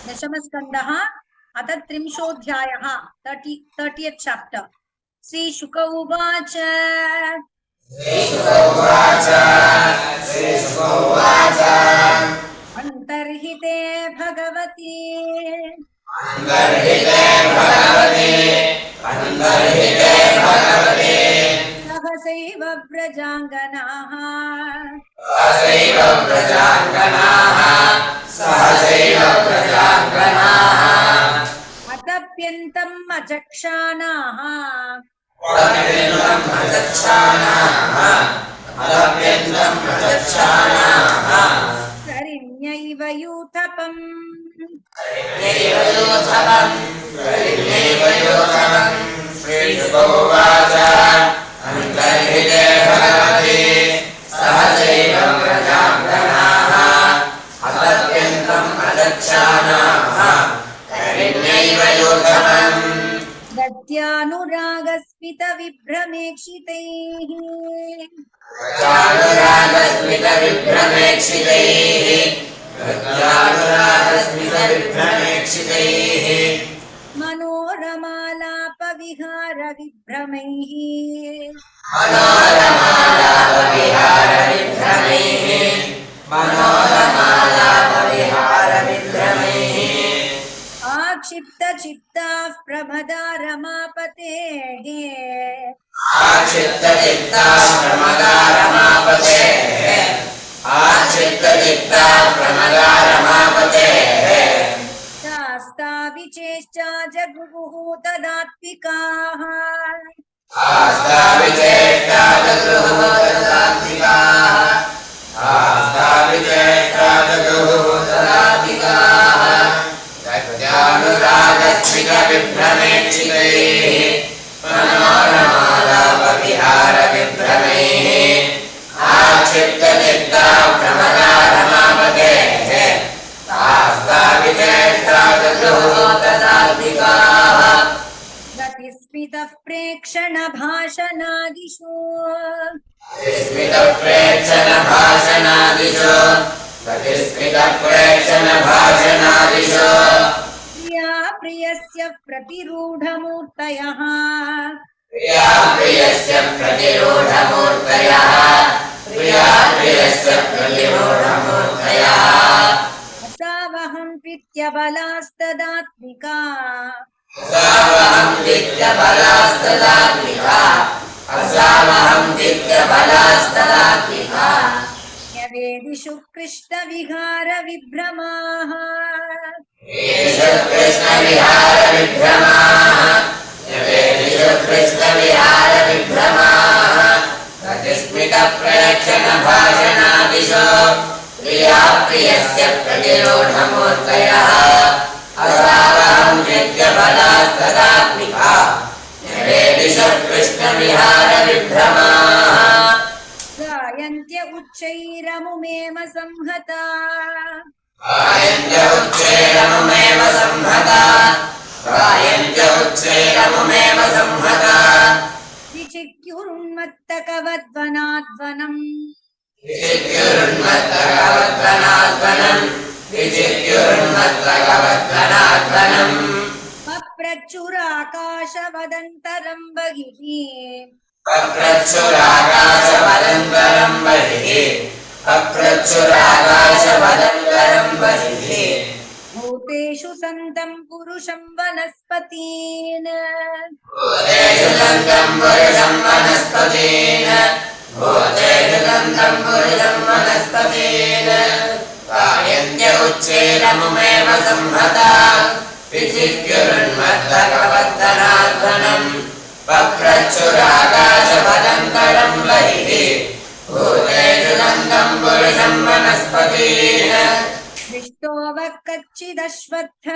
दशमस्कन्धः अथ त्रिंशोऽध्यायः 30th chapter श्रीशुक उवाच अन्तर्हिते भगवति सहसैव व्रजाङ्गनाः अतप्यन्तम् अचक्षाणाः करिण्यैव यूथपम् अन्तर्हिते भगवति सहसैव व्रजाङ्गनाः अतप्यन्तम् अचक्षाणाः करिण्यैव यूथपम् दत्यानुरागस्मितविभ्रमेक्षितैः मनोरमालापविहारविभ्रमैः आक्षिप्तचित्ताः प्रमदारमापतेः शास्ता विचेष्टा जगुः तदात्विकाः गतिस्मितः प्रेक्षणभाषणादिषु प्रिया प्रियस्य प्रतिरूढमूर्तयः असावहं प्रीत्यबलास्तदात्मिका यवेदिषु कृष्णविहारविभ्रमाः गायन्त्य उच्चैरमुमेव संहता विचिक्युर्मत्तकवद्वनाद्वनम् पप्रच्युराकाशवदन्तरं बहिः भूतेषु सन्तं पुरुषं वनस्पतीन् दृष्टोऽवः कच्चिदश्वत्थ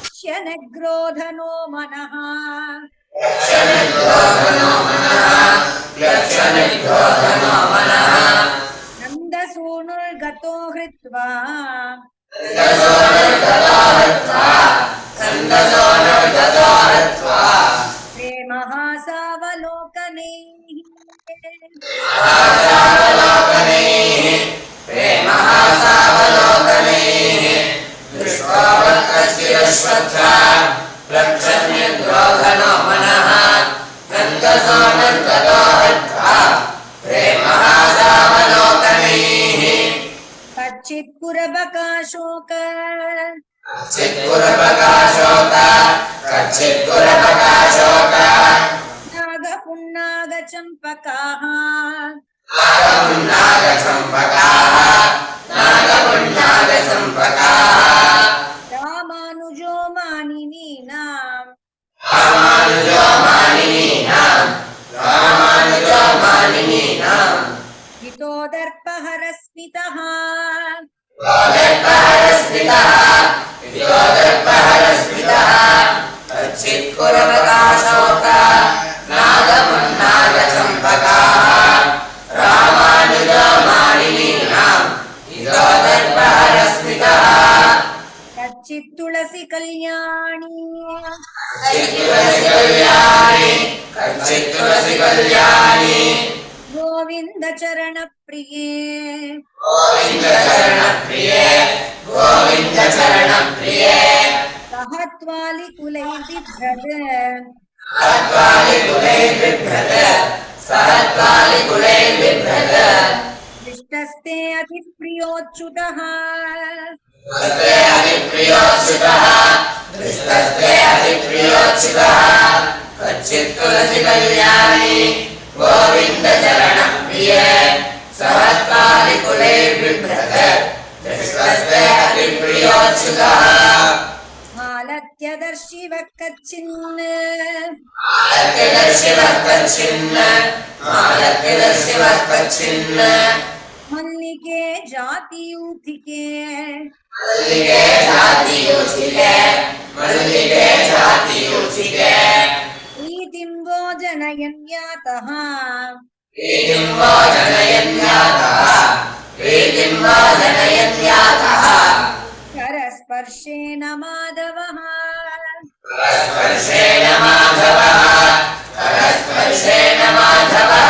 क्ष्यनग्रोधनो मनः नन्दसूनुर्गतो हृत्वा प्रेमः सावलोकनैः महासावलोकनैः प्रेमहासावलोकनैः दृष्ट्वा प्रक्षण्यद्रोधनो मनः नन्दसो नन्दतो हत्वा प्रेमहासावलोकनैः कच्चित्पुरबकाशोक चित्पुरप्रकाशोक कच्चित्पुरप्रकाशोक नागपुन्नागचम्पकाः नागपुन्नागचम्पकाः नागपुन्नागचम्पकाः रामानुजो मानिनीनाम् रामानुजो मानिनीनाम् रामानुजो मानिनीनाम् हितोदर्पहरस्मितः विदोदर्पहरस्मितः कच्चित्पुरप्रकाशोक नागपुन्नागचम्पकाः रामानुजो मानिनीनाम् विदोदर्पहरस्मितः कच्चित्तुलसी कल्याणी कच्चित्तुलसी कल्याणी गोविन्द चरण प्रिये गोविन्द चरण प्रिये गोविन्द चरण प्रिये सहत्वालिकुलैर्बिभ्रत् सहत्वालिकुलैर्बिभ्रत् दृष्टस्ते अतिप्रियोच्युतः दृष्टस्ते अतिप्रियोच्युतः दृष्टस्ते अतिप्रियोच्युतः कच्चित्तुलसी कल्याणी गोविन्द चरण प्रिये सहत्वालिकुलैर्बिभ्रत् दृष्टस्ते अतिप्रियोच्युतः मालत्यदर्शिव कच्चिन् मालत्यदर्शिवः कच्चिन् मल्लिके जातियूथिके मल्लिके जातियूथिके मल्लिके जातियूथिके प्रीतिं वो जनयन् यातः प्रीतिं वो जनयन् यातः प्रीतिं वो जनयन् यातः करस्पर्शेन माधवः करस्पर्शेन माधवः करस्पर्शेन माधवः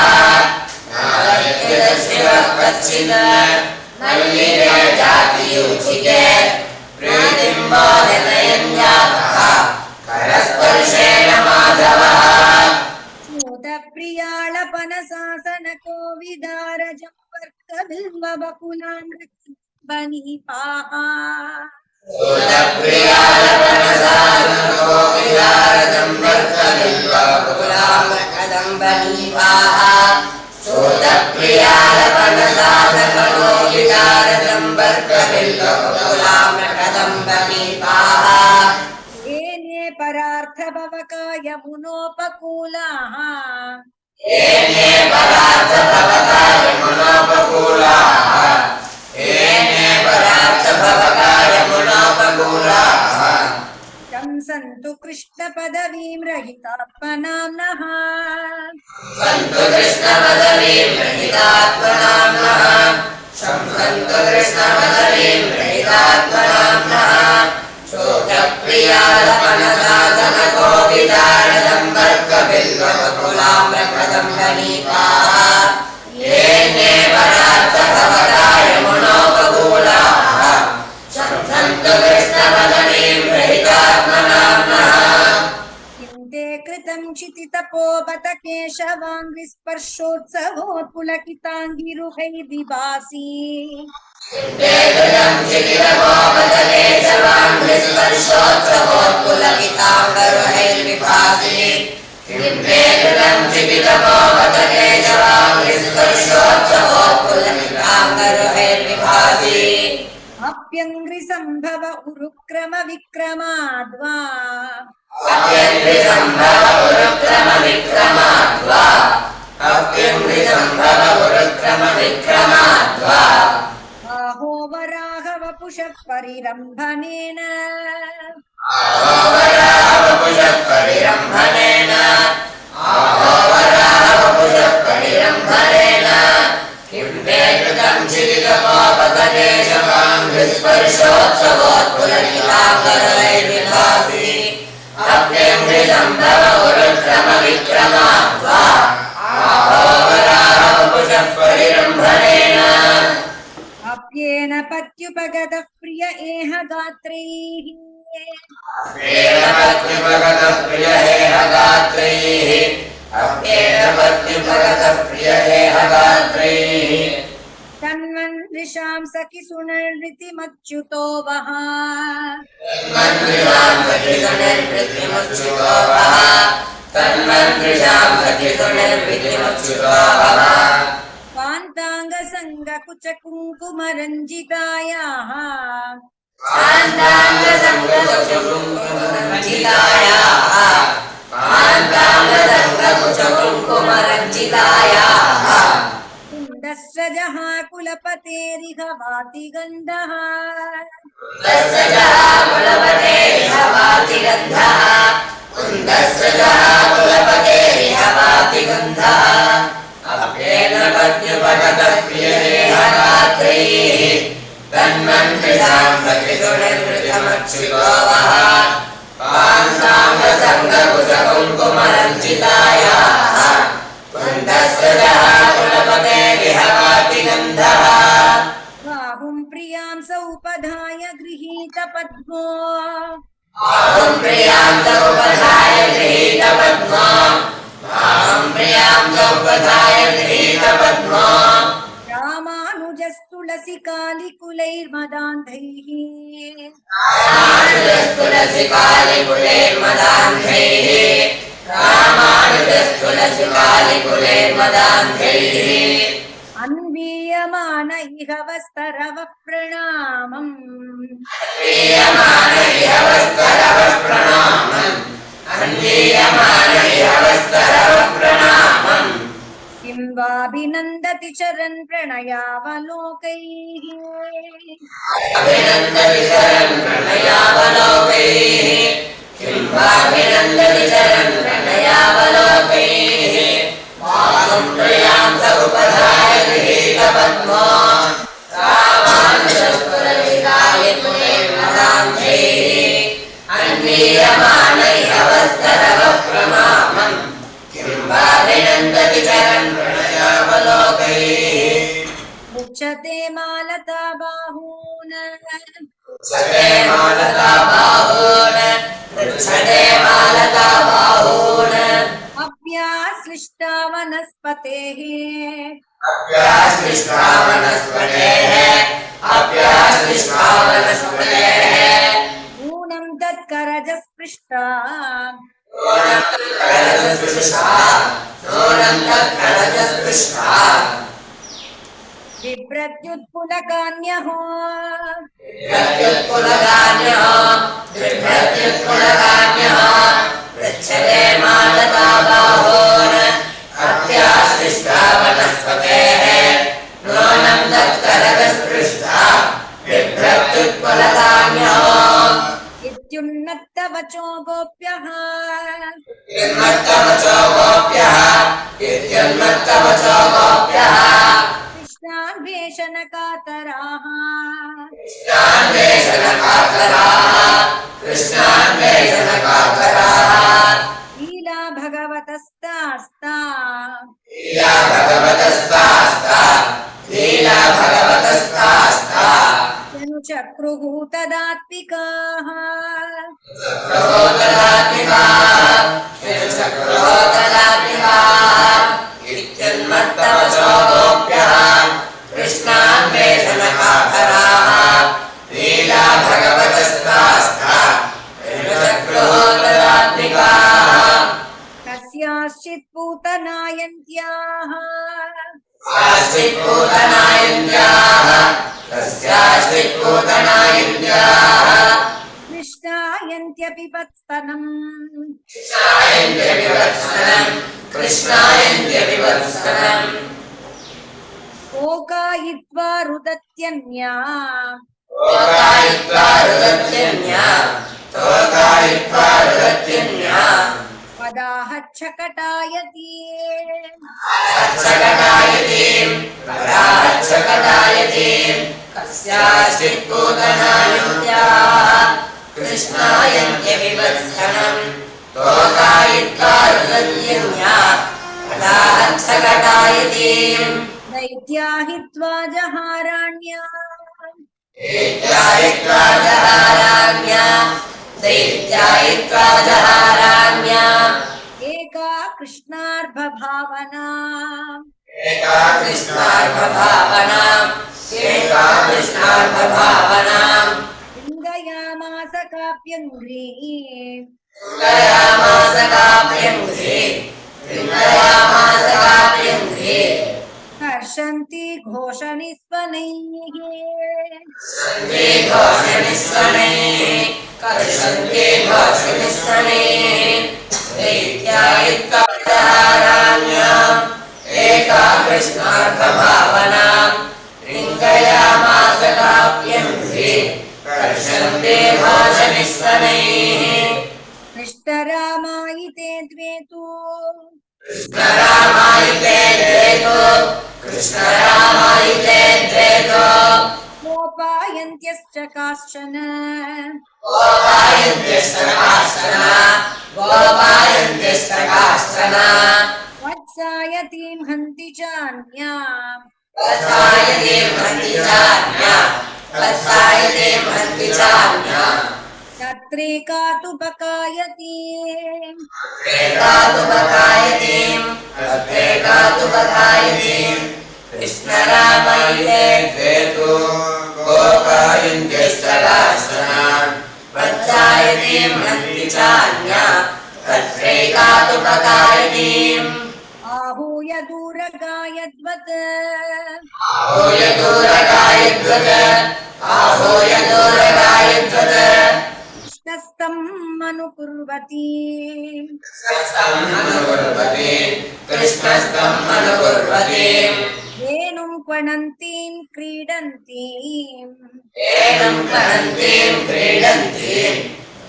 मालत्यदर्शिवः कच्चिन् मल्लिके जातियूथिके प्रीतिं वो जनयन् यातः करस्पर्शेन माधवः स्मूतप्रियाळपनसासनको विदारजम्पर्कबिल्वबकुलामृतबनीपाः येने परार्थभवकाय मुनोपकूलाः येने परार्थभवकाय मुनोपकूलाः येने परार्थभवकाय मुनोपकूलाः तं सन्तु कृष्णपदवीं रहितात्मनाम्नः सन्तु कृष्णपदवीं रहितात्मनाम्नः सन्तु कृष्णपदवीं रहितात्मनाम्नः शोकप्रियालपनसाधनको विदारजम्बर्कबिल्वबकुलाम्रकदम्बनीपाः येने परार्थभवकाय मुनोपकूलाः सन्तु कृष्णपदवीं रहितात्मनाम्नः किं ते कृतं क्षितितपोपत केशवाङ्घ्रिस्पर्शोत्सवोत्पुलकिताङ्गिरुहैर्विभासि अप्यङ्घ्रिसम्भव उरुक्रम विक्रमाद्वा आहो वराहवपुषः परिरम्भनेन अप्यङ्घ्रिसम्भव उरुक्रम विक्रमाद्वा सखि सुनर्वृतिमच्युतो वः तन्मन्त्रिणां सखिसुनिर्वृत्तिमच्युतो वः तन्मन्त्रिणां सखिसुनिर्वृत्तिमच्युतो वः कान्ताङ्गसङ्गकुचकुङ्कुमरञ्जितायाः कान्ताङ्गसङ्गकुचकुङ्कुमरञ्जितायाः कुन्दस्रजः कुलपतेरिह वाति गन्धः कुन्दस्रजः कुलपतेरिह वाति गन्धः कुन्दस्रजः कुलपतेरिह वाति गन्धः अप्येन पत्युपगतः प्रियेण रात्रैः तन्मन्त्रिणां सखिसुनिर्वृत्तिमच्युतो वः कान्ताङ्गसङ्गकुचकुङ्कुमरञ्जितायाः कुन्दस्रजः कुलपतेरिह वाति गन्धः बाहुं प्रियां सौपधाय गृहीत पद्मो बाहुं प्रियां सौपधाय गृहीत पद्मो बाहुं प्रियां सौपधाय गृहीत पद्मो रामानुजस्तुलसिकालिकुलैर्मदान्धैः रामानुजस्तुलसिकालिकुलैर्मदान्धैः रामानुजस्तुलसिकालिकुलैर्मदान्धैः अन्वीयमान इह वस्तरवः प्रणामम् अन्वीयमान इह वस्तरवः प्रणामम् अन्वीयमान इह वस्तरवः प्रणामम् किं वाभिनन्दति चरन् प्रणयावलोकैः अभिनन्दति चरन् प्रणयावलोकैः किं वाभिनन्दति चरन् प्रणयावलोकैः बाहुं प्रियां सौपधाय गृहीत पद्मो रामानुजस्तुलसिकालिकुलैर्मदान्धैः अन्वीयमान इह वस्तरवः प्रणामम् किं वाभिनन्दति चरन् प्रणयावलोकैः मुच्यते मालता बाहून् पृच्छते मालता बाहून् पृच्छते मालता बाहून् अप्याश्लिष्टा वनस्पतेः अप्याश्लिष्टा वनस्पतेः अप्याश्लिष्टा वनस्पतेः नूनं तत्करजस्पृष्टा नूनं तत्करजस्पृष्टा नूनं तत्करजस्पृष्टा बिभ्रत्युत्पुलकान्यहो बिभ्रत्युत्पुलकान्यः बिभ्रत्युत्पुलकान्यः पृच्छते मालता बाहून् अप्याश्लिष्टा वनस्पतेः नूनं तत्करजस्पृष्टा बिभ्रत्युत्पुलकान्यः इत्युन्नतवचो गोप्यः इत्युन्मत्तवचो गोप्यः इत्युन्मत्तवचो गोप्यः कृष्णान्वेषणकातराः कृष्णान्वेषणकातराः कृष्णान्वेषणकातराः लीला भगवतस्तास्ता लीला भगवतस्तास्ता लीला भगवतस्तास्ता चक्रुः तदात्मिकाः इत्युन्मत्तवचो गोप्यः कृष्णान्वेषणकातराः लीला भगवतस्तास्ता चक्रुः कस्याश्चित् पूतनायन्त्याः पूतनायन्त्याः तस्याश्चित् पूतनायन्त्याः कृष्णायन्त्यपि वत्स्तनम् कृष्णायन्त्यपि वत्सनम् कृष्णायन्त्यपि वत्सनम् ओकायित्वा रुदत्यन्या तोकायित्वा रुदत्यन्या तोकायित्वा रुदत्यन्या पदाहच्छकटायति अच्छकटायतीम् पराच्छकटायतीम् कस्याश्चित् पूतनायन्त्याः कृष्णायन्त्यपि वत्सनम् तोकायित्वा रुदत्यन्या पदाच्छकटायतीम् दैत्या हित्वा जहाराण्या दैत्यायित्वा जहाराण्या दैत्यायित्वा जहाराण्या एका कृष्णार्भभावना एका कृष्णार्भभावना एका कृष्णार्थभावनाम् लिङ्गयामास काप्यङ्घ्रीः लिङ्गयामास काव्यङ्घ्रे लिङ्गयामास काव्यङ्घ्रे हर्षन्ति घोषनिस्वनैः सन्ते घोषनिस्वनैः कर्षन्ते घोषनिस्वनैः दैत्यायित्वाहाराण्याम् एका कृष्णार्थभावनाम् लिङ्गयामास काव्यङ्घ्रे कर्षन्ते घोषनिस्वनैः कृष्णरामायिते द्वे तु कृष्णरामायिते द्वेतो कृष्णरामायिते द्वेतो गोपायन्त्यश्च काश्चन गोपायन्त्यश्च काश्चन गोपायन्त्यश्च काश्चन वत्सायतीं हन्ति चान्याम् वत्सायते हन्ति चान्या वत्सायते हन्ति चान्या तत्रेका तु बकायति एकातुपकायतीम् एकातुपकायतीम् कृष्णरामायिते द्वेतो गोपायन्त्यश्च काश्चन वत्सायतीम् हन्ति चान्या तत्रैकातुपकायतीम् आहूय दूरगायद्वत् आहूय दूरगायद्वत् आहूय दूरगायद्वत् कृष्णस्तम् अनुकुर्वती कृष्णस्तम् अनुकुर्वते कृष्णस्तम् अनुकुर्वते वेणुं क्वणन्तीं क्रीडन्तीम् वेणुं क्वणन्तीं क्रीडन्तीम्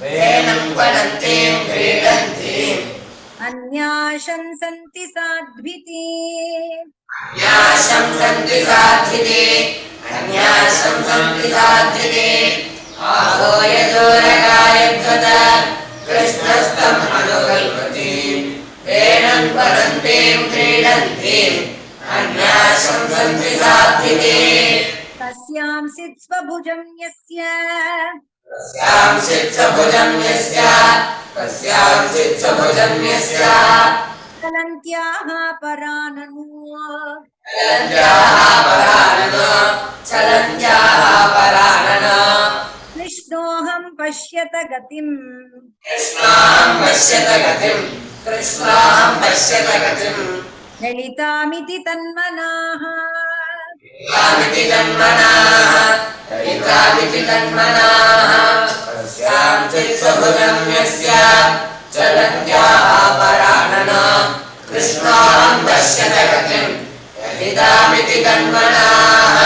वेणुं क्वणन्तीं क्रीडन्तीम् अन्याशंसन्ति साध्विति अन्याशं सन्ति साधिते अन्याशं सन्ति साधिते आहूय दूरगायद्वत् कृष्णस्तम् अनुकुर्वती वेणुं क्वणन्तीं क्रीडन्तीम् अन्याशं सन्ति साधिते तस्यां सित्स्वभुजं यस्य तस्यां चित्सभुजं यस्य तस्यां चित्सभुजं यस्य चलन्त्याः पराननु चलन्त्याः पराननो चलन्त्याः पराननो कृष्णोऽहं पश्यत गतिम् कृष्णाहं पश्यत गतिम् कृष्णाहं पश्यत गतिम् ललितामिति तन्मनाः ललितामिति तन्मनाः ललितामिति तन्मनाः तस्यां चित्सभुजं यस्य चलन्त्याः पराननो कृष्णाहं पश्यत गतिम् ललितामिति तन्मनाः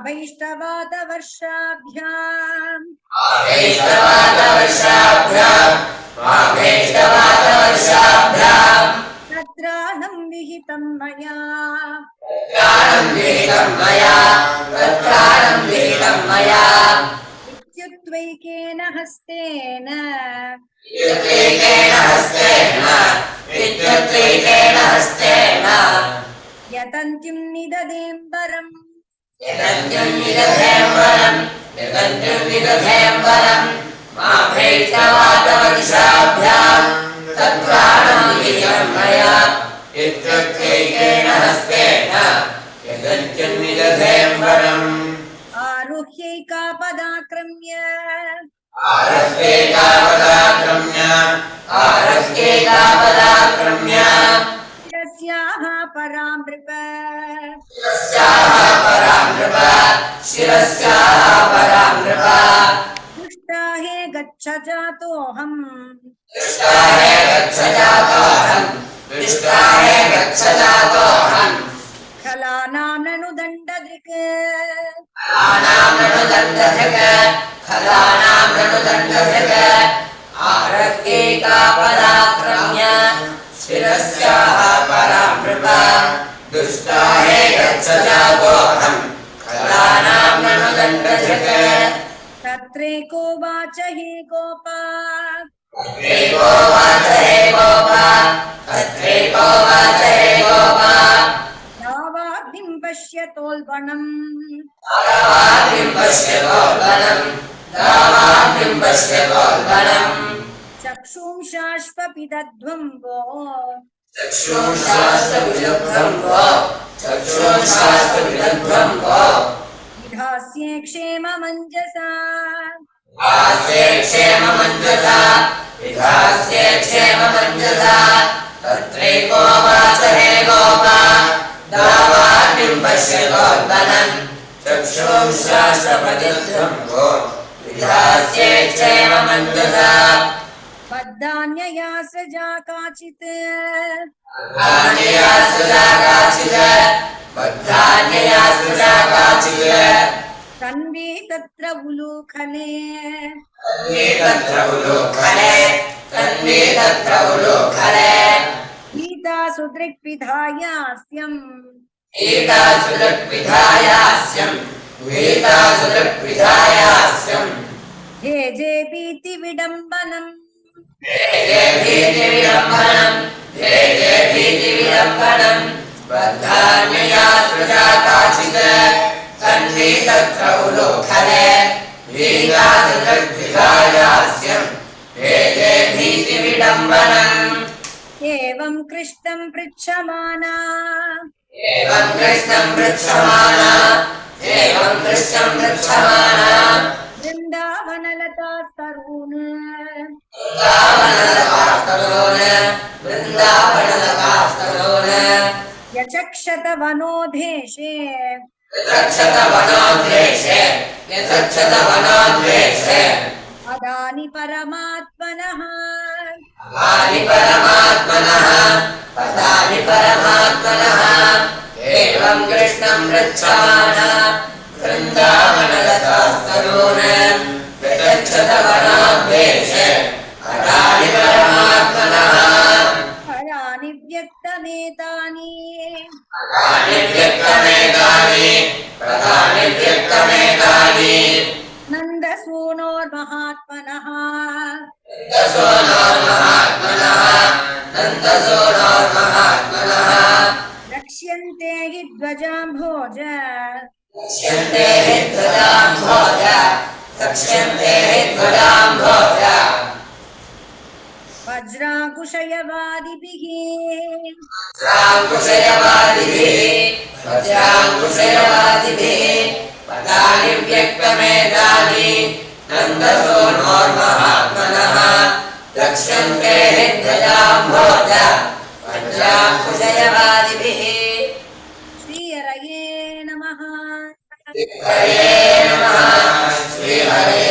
भैष्टवादवर्षाभ्याम् आभेष्टवादवर्षाभ्याम् आभेष्टवादवर्षाभ्याम् तत्राहं विहितं मया तत्राणं विहितं मया तत्राणं विहितं मया इत्युत्वैकेन हस्तेन विद्युत्वैकेन हस्तेन विद्युत्वैकेन हस्तेन यतन्त्युं निददेम्बरम् यदन्त्यं निदधेम्बरम् यदन्त्यं निदधेम्बरम् आभेष्टवादवर्षाभ्याम् तत्राणं विहितं मया विद्युत्वैकेन हस्तेन यदन्त्यं निदधेम्बरम् आरुह्यैकापदाक्रम्य आरस्यैकापदाक्रम्य आरस्यैकापदाक्रम्य शिरस्याः परां नृप शिरस्याः परां नृप शिरस्याः परां नृप दुष्टाहे गच्छ जातोऽहम् दुष्टाहे गच्छ जातोऽहम् दुष्टाहे गच्छ जातोऽहम् खलानां ननु दण्डधृक् खलानां ननुदण्डधृक् खलानां ननुदण्डधृक् आरस्यैकापदाक्रम्य शिरस्याः परां नृप दुष्टाहे गच्छ जातोऽहम् खलानां ननुदण्डधृक् तत्रेको वाच हे गोपा तत्रेको वाच हे गोपा तत्रेको वाच हे गोपा यावाग्निं पश्यतोल्बणम् दावाग्निं पश्यतोल्बणम् दावाग्निं पश्यतोल्बणम् चक्षुंशाश्वपिदध्वम्बो चक्षुंशास्त्रविलब्धं वो चक्षुंशास्तु विदग्ध्वं वो विधास्ये क्षेममञ्जसा विधास्ये क्षेममञ्जसा विधास्ये क्षेममञ्जसा तत्रैको वाच हे गोप दावाग्निं पश्यतोद्भनम् चक्षुंशास्त्रपदिध्वं वो विधास्ये क्षेममञ्जसा बद्धान्यया सजा काचित् बद्धान्यया सजा काचित् तन्वी तत्र उलूखले तन्वी तत्र उलूखले गीता सुदृक्विधायास्यम् गीतासुदृक्विधायास्यम् हे जे भीति विडम्बनम् भीतिविडम्बनम् बद्धान्यया सृजा काचित् तन्वी तत्र उलूखले गीतासुदृक्विधायास्यम् हे जे भीतिविडम्बनम् एवं कृष्णं पृच्छमाना एवं कृष्णं पृच्छमाना वृन्दावनलता तरून् वृन्दावनलतास्तरोन् यचक्षत वनोदेशे यथक्षतवनोद्वेषे अदानि परमात्मनः पदानि परमात्मनः एवं कृष्णं पृच्छमाना वृन्दावनलतास्तरून् यथक्षतवनोद्वेषे पदानि परमात्मनः हरानि व्यक्तमेतानि पदानि व्यक्तमेतानि नन्दसूनोर्महात्मनः नन्दसूनोर्महात्मनः रक्ष्यन्ते हि ध्वजाम्भोज रक्ष्यन्ते हि ध्वजाम्भोज वज्राकुशयवादिभिः वज्राङ्कुशयवादिभिः पदानि व्यक्तमेतानि नन्दसूनोर्महात्मनः रक्ष्यन्ते हि ध्वजाम्भोज वज्राङ्कुशयवादिभिः श्रीहरये नमः श्रीहरये